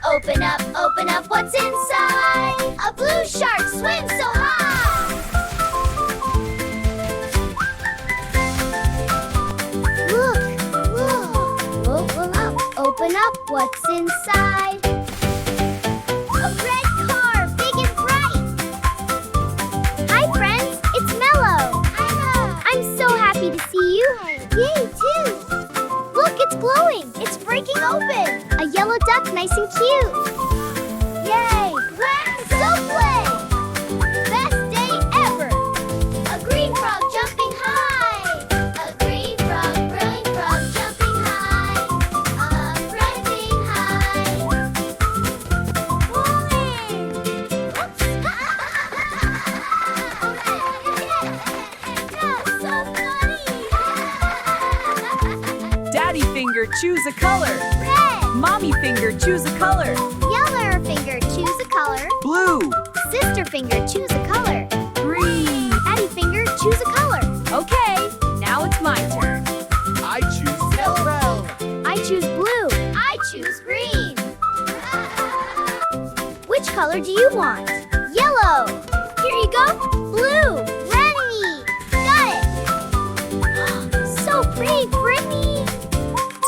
open up, what's inside? A blue shark swims so high. Look, open up, what's inside? A red car, big and bright. Hi friends, it's Melo. Hi. I'm so happy to see you. Yay, too. Look, it's glowing. It's breaking open. A yellow duck, nice and cute. Yay! So play! Best day ever! A green frog jumping high. A green frog, brilliant frog jumping high. Rising high. Falling! Oops! So funny! Daddy finger, choose a color. Red! Mommy finger, choose a color. Yellow finger, choose a color. Blue. Sister finger, choose a color. Green. Daddy finger, choose a color. Okay, now it's my turn. I choose yellow. I choose blue. I choose green. Which color do you want? Yellow. Here you go. Blue. Ready. Got it. So pretty, Brittany.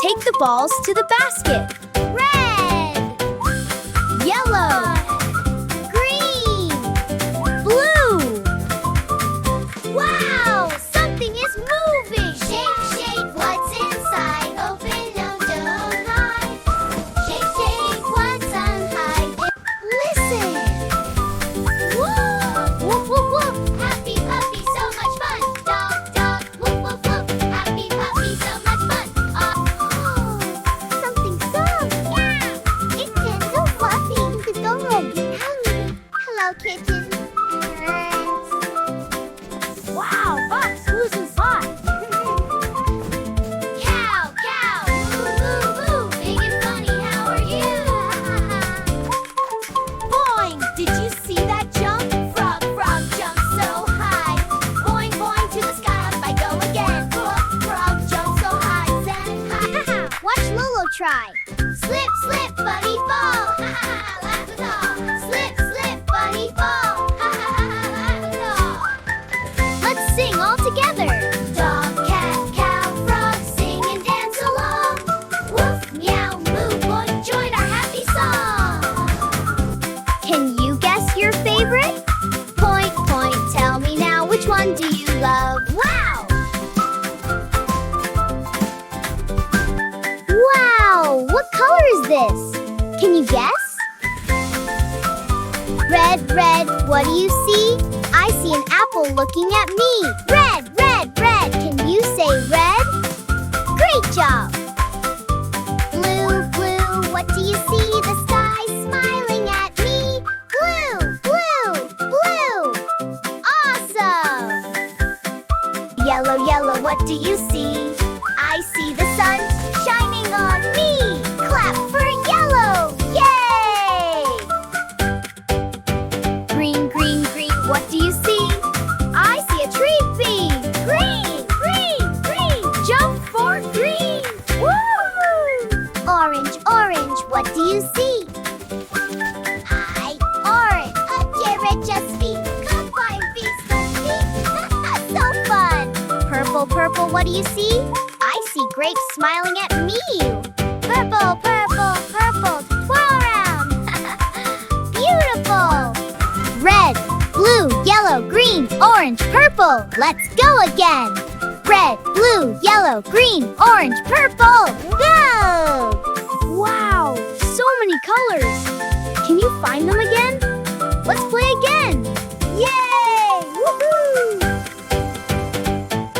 Take the balls to the basket. Red. Yellow. Green. Blue. Wow! Something is moving! Shake, what's inside? Open, don't hide. Shake, what's on high? Listen! Whoa! Whoop, whoop, whoop! Happy puppy, so much fun! Dog, whoop, whoop, whoop! Happy puppy, so much fun! Oh, something soft! Yeah! It's so fluffy! Hello, kitten! Wow, Fox, who's inside? Cow, moo, big and funny, how are you? Boing, did you see that jump? Frog, jump so high. Boing, to the sky, up I go again. Frog, jump so high, zen high. Watch Lolo try. Slip, buddy, fall. Laugh it all. Slip, buddy, fall. Laugh it all. Let's sing all together. Dog, cat, cow, frog, sing and dance along. Woof, meow, moo, boy, join our happy song. Can you guess your favorite? Point, tell me now, which one do you love? Wow! Wow, what color is this? Can you guess? Red, what do you see? I see an apple looking at me. Red, can you say red? Great job! Blue, what do you see? The sky smiling at me. Blue! Awesome! Yellow, what do you see? I see the sun shining on me. Clap for yellow! Yay! Green, what do you see? I see a tree bee. Green! Jump for green! Woo! Orange, what do you see? Orange, a carrot just feet. Come by and feast on me. So fun! Purple, what do you see? I see grapes smiling at me. Purple, twirl around. Beautiful! Red, blue, yellow, green, orange, purple. Let's go again. Red, blue, yellow, green, orange, purple. Go! Wow, so many colors. Can you find them again?